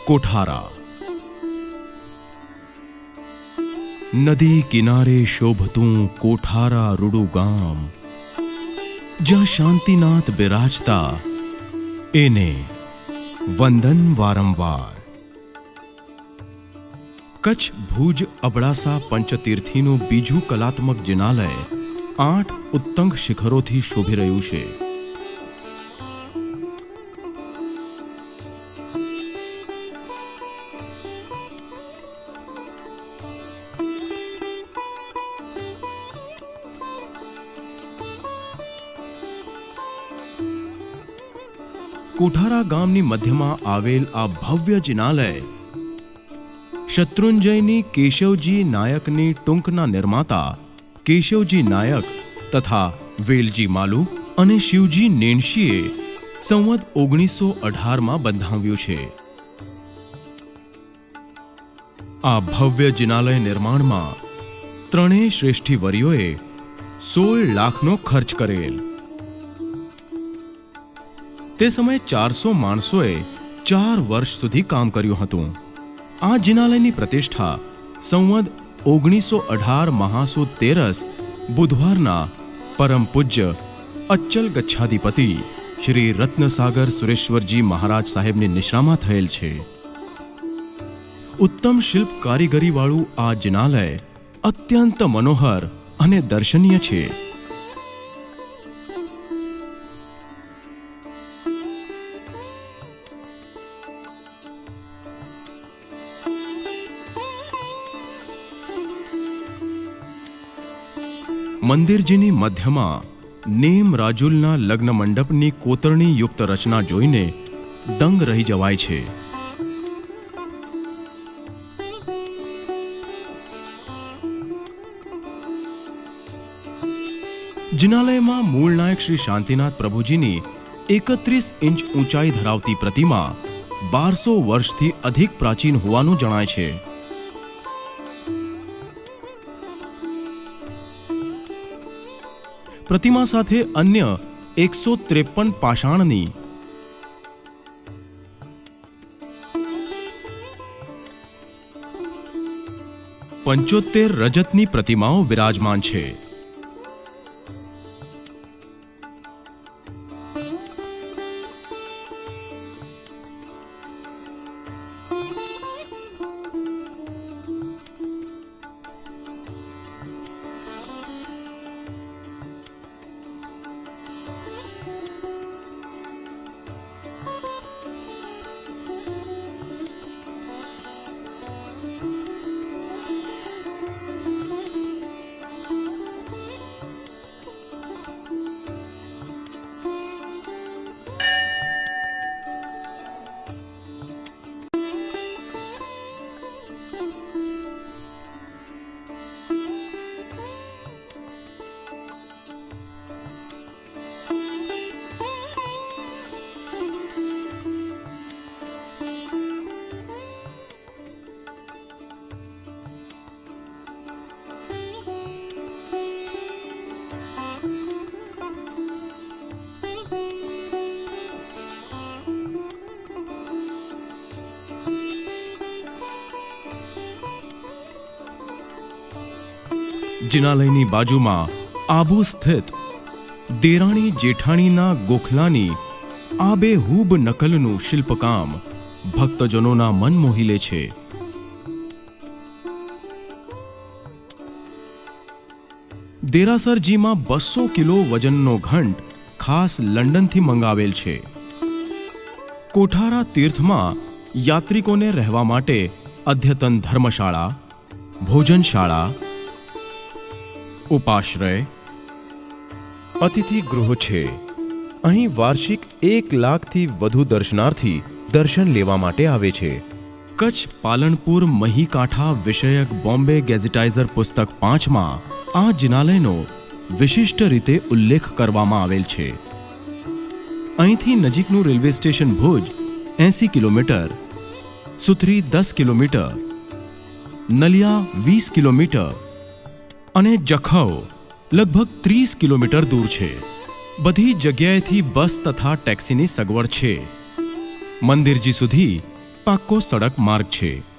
કોઠારા. નદી કિનારે શોભતું કોઠારા રૂડું ગામ, જ્યાં શાંતિનાથ બિરાજતા એને વંદન વારંવાર. કચ્છ ભુજ અબડાસા પંચતીર્થીનું બીજું કલાત્મક જિનાલય 8 ઉત્તંગ શિખરોથી શોભી રહ્યું છે. કોઠારા ગામની મધ્યમાં આવેલ આ ભવ્ય જિનાલય શત્રુંજયની કેશવજી નાયકની ટૂંકના નિર્માતા કેશવજી નાયક તથા વેલજી માલુ અને શિવજી નેણશીએ સંવત 1918માં બંધાવ્યું છે. આ ભવ્ય જિનાલય નિર્માણમાં ત્રણેય શ્રેષ્ઠીવર્યોએ 16 લાખનો ખર્ચ કરેલ. તે સમયે 400 માણસોએ 4 વર્ષ સુધી કામ કર્યું હતું. આ જિનાલયની પ્રતિષ્ઠા સંવત 1918 મહાસુદ તેરસ બુધવારના પરમ પૂજ્ય અચ્ચલ ગચ્છાધિપતિ શ્રી રત્નસાગર સુરેશ્વરજી મહારાજ સાહેબની નિશ્રામાં થયેલ છે. ઉત્તમ શિલ્પ કારીગરીવાળું આ જિનાલય અત્યંત મનોહર અને દર્શનીય છે. મંદિરજીની મધ્યમાં નેમ રાજુલના લગ્ન મંડપની કોતરણી યુક્ત રચના જોઈને દંગ રહી જવાય છે. જિનાલયમાં મૂળ નાયક શ્રી શાંતિનાથ પ્રભુજીની 31 ઇંચ ઊંચાઈ ધરાવતી પ્રતિમા 1200 વર્ષથી અધિક પ્રાચીન હોવાનું જણાય છે. પ્રતિમા સાથે અન્ય 153 પાષાણની 75 રજતની પ્રતિમાઓ વિરાજમાન છે. જિનાલયની બાજુમાં આબુ સ્થિત દેરાણી જેઠાણીના ગોખલાની આબેહૂબ નકલનું શિલ્પકામ ભક્તજનોના મન મોહી લે છે. દેરાસરજીમાં 200 કિલો વજનનો ઘંટ ખાસ લંડનથી મંગાવેલ છે. કોઠારા તીર્થમાં યાત્રિકોને રહેવા માટે અદ્યતન ધર્મશાળા, ભોજનશાળા, ઉપાશ્રય, અતિથિ ગૃહ છે. અહીં વાર્ષિક 1 લાખથી વધુ દર્શનાર્થી દર્શન લેવા માટે આવે છે. કચ્છ પાલનપુર મહીકાંઠા વિષયક બોમ્બે ગેઝેટાઇઝર પુસ્તક 5માં આ જિનાલયનો વિશિષ્ટ રીતે ઉલ્લેખ કરવામાં આવેલ છે. અહીંથી નજીકનું railway station Bhuj 80 kilometre, Suthri 10 kilometre, Naliya 20 kilometre અને જખૌ લગભગ 30 કિલોમીટર દૂર છે. બધી જગ્યાએથી બસ તથા ટેક્સીની સગવડ છે. મંદિરજી સુધી પાક્કો સડક માર્ગ છે।